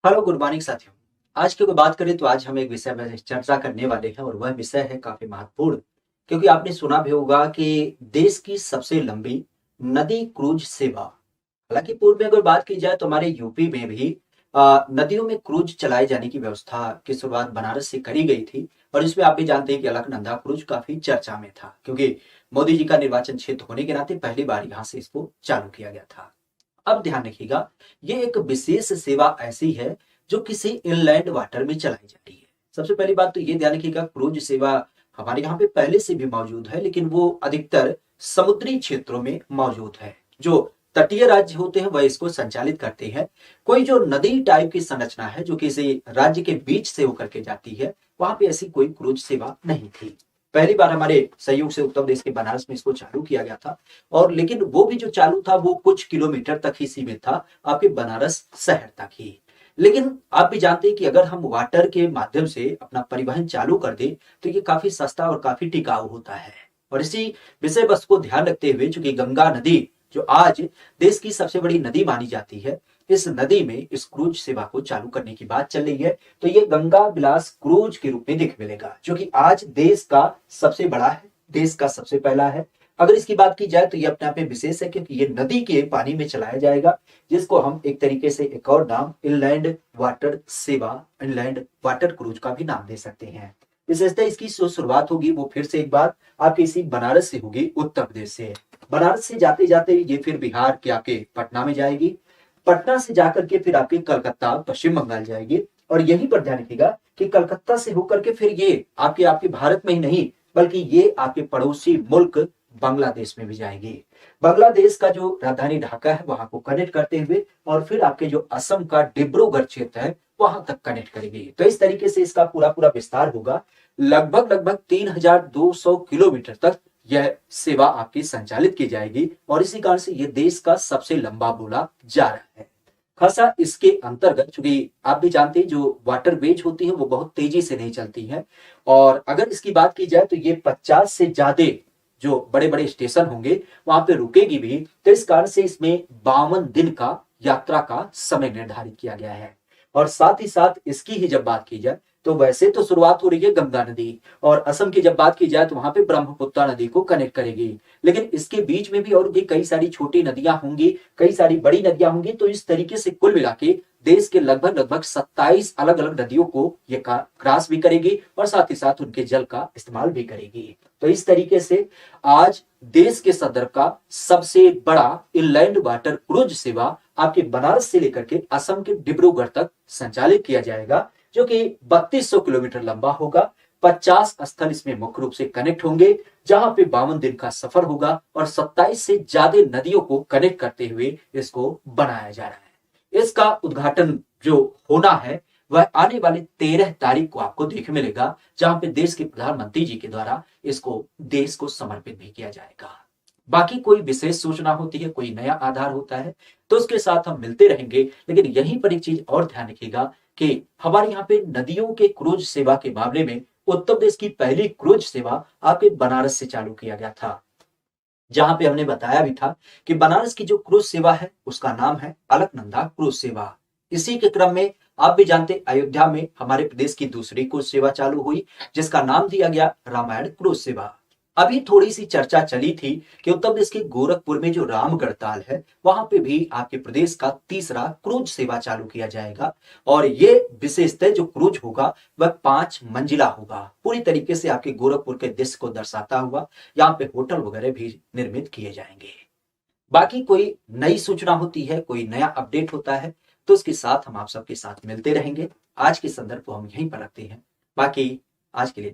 Hello good morning साथियों। आज की अगर बात करें तो आज हम एक विषय में चर्चा करने वाले हैं और वह विषय है काफी महत्वपूर्ण। क्योंकि आपने सुना भी होगा कि देश की सबसे लंबी नदी क्रूज सेवा। हालांकि पूर्व में अगर बात की जाए तो हमारे यूपी में भी नदियों में क्रूज चलाए जाने की व्यवस्था की शुरुआत बनारस से करी गई थी। और इसमें आप भी जानते हैं कि अलकनंदा क्रूज काफी चर्चा में था, क्योंकि मोदी जी का निर्वाचन क्षेत्र होने के नाते पहली बार यहाँ से इसको चालू किया गया था। अब ध्यान रखिएगा, ये एक विशेष सेवा ऐसी है जो किसी इनलैंड वाटर में चलाई जाती है। सबसे पहली बात तो ये ध्यान रखिएगा, क्रूज सेवा हमारे यहाँ पे पहले से भी मौजूद है, लेकिन वो अधिकतर समुद्री क्षेत्रों में मौजूद है। जो तटीय राज्य होते हैं वह इसको संचालित करते हैं। कोई जो नदी टाइप की संरचना है जो किसी राज्य के बीच से होकर के जाती है, वहां पे ऐसी कोई क्रूज सेवा नहीं थी। पहली बार हमारे सहयोग से उत्तर प्रदेश के बनारस में इसको चालू किया गया था। और लेकिन वो भी जो चालू था वो कुछ किलोमीटर तक ही सीमित था, आपके बनारस शहर तक ही। लेकिन आप भी जानते हैं कि अगर हम वाटर के माध्यम से अपना परिवहन चालू कर दें तो ये काफी सस्ता और काफी टिकाऊ होता है। और इसी विषय वस्तु को ध्यान रखते हुए, चूंकि गंगा नदी जो आज देश की सबसे बड़ी नदी मानी जाती है, इस नदी में इस क्रूज सेवा को चालू करने की बात चल रही है। तो ये गंगा विलास क्रूज के रूप में दिख मिलेगा, जो कि आज देश का सबसे बड़ा है, देश का सबसे पहला है। अगर इसकी बात की जाए तो ये अपने आप में विशेष है, क्योंकि ये नदी के पानी में चलाया जाएगा, जिसको हम एक तरीके से एक और नाम इनलैंड वाटर सेवा, इनलैंड वाटर क्रूज का भी नाम दे सकते हैं। विशेषतः इसकी जो शुरुआत होगी वो फिर से एक बार आपके इसी बनारस से होगी, उत्तर प्रदेश से। बनारस से जाते जाते ये फिर बिहार के आपके पटना में जाएगी। पटना से जाकर के फिर आपके कलकत्ता पश्चिम बंगाल जाएगी। और यहीं पर ध्यान रखिएगा कि कलकत्ता से होकर के फिर ये आपके आपके भारत में ही नहीं, बल्कि ये आपके पड़ोसी मुल्क बांग्लादेश में भी जाएगी। बांग्लादेश का जो राजधानी ढाका है वहां को कनेक्ट करते हुए और फिर आपके जो असम का डिब्रूगढ़ क्षेत्र है वहां तक कनेक्ट करेगी। तो इस तरीके से इसका पूरा पूरा विस्तार होगा। लगभग लगभग 3200 किलोमीटर तक यह सेवा आपकी संचालित की जाएगी। और इसी कारण से यह देश का सबसे लंबा बोला जा रहा है। खासा इसके अंतर्गत, चूंकि आप भी जानते हैं जो वाटरवेज होती है वो बहुत तेजी से नहीं चलती है। और अगर इसकी बात की जाए तो ये 50 से ज्यादा जो बड़े बड़े स्टेशन होंगे वहां पे रुकेगी भी। तो इस कारण से इसमें 52 दिन का यात्रा का समय निर्धारित किया गया है। और साथ ही साथ इसकी ही जब बात की जाए तो वैसे तो शुरुआत हो रही है गंगा नदी, और असम की जब बात की जाए तो वहां पे ब्रह्मपुत्र नदी को कनेक्ट करेगी। लेकिन इसके बीच में भी और भी कई सारी छोटी नदियां होंगी, कई सारी बड़ी नदियां होंगी। तो इस तरीके से कुल मिला के देश के लगभग लगभग 27 अलग अलग नदियों को ये क्रॉस भी करेगी और साथ ही साथ उनके जल का इस्तेमाल भी करेगी। तो इस तरीके से आज देश के सदर का सबसे बड़ा इनलैंड वाटर क्रूज सेवा आपके बनारस से लेकर के असम के डिब्रूगढ़ तक संचालित किया जाएगा, जो कि 3200 किलोमीटर लंबा होगा। 50 स्थल इसमें मुख्य रूप से कनेक्ट होंगे, जहां पे 52 दिन का सफर होगा और 27 से ज्यादा नदियों को कनेक्ट करते हुए इसको बनाया जा रहा है। इसका उद्घाटन जो होना है वह आने वाले 13 तारीख को आपको देखने मिलेगा, जहां पे देश के प्रधानमंत्री जी के द्वारा इसको देश को समर्पित भी किया जाएगा। बाकी कोई विशेष सूचना होती है, कोई नया आधार होता है तो उसके साथ हम मिलते रहेंगे। लेकिन यहीं पर एक चीज और ध्यान रखिएगा कि हमारे यहाँ पे नदियों के क्रूज सेवा के मामले में उत्तर प्रदेश की पहली क्रूज सेवा आपके बनारस से चालू किया गया था। जहां पे हमने बताया भी था कि बनारस की जो क्रूज सेवा है उसका नाम है अलकनंदा क्रूज सेवा। इसी के क्रम में आप भी जानते अयोध्या में हमारे प्रदेश की दूसरी क्रूज सेवा चालू हुई, जिसका नाम दिया गया रामायण क्रूज सेवा। अभी थोड़ी सी चर्चा चली थी कि उत्तर प्रदेश के गोरखपुर में जो रामगढ़ताल है वहां पे भी आपके प्रदेश का तीसरा क्रूज सेवा चालू किया जाएगा। और ये विशेषतः जो क्रूज होगा वह 5 मंजिला होगा, पूरी तरीके से आपके गोरखपुर के दृश्य को दर्शाता हुआ। यहाँ पे होटल वगैरह भी निर्मित किए जाएंगे। बाकी कोई नई सूचना होती है, कोई नया अपडेट होता है तो उसके साथ हम आप सबके साथ मिलते रहेंगे। आज के संदर्भ को हम यहीं पर रखते हैं। बाकी आज के लिए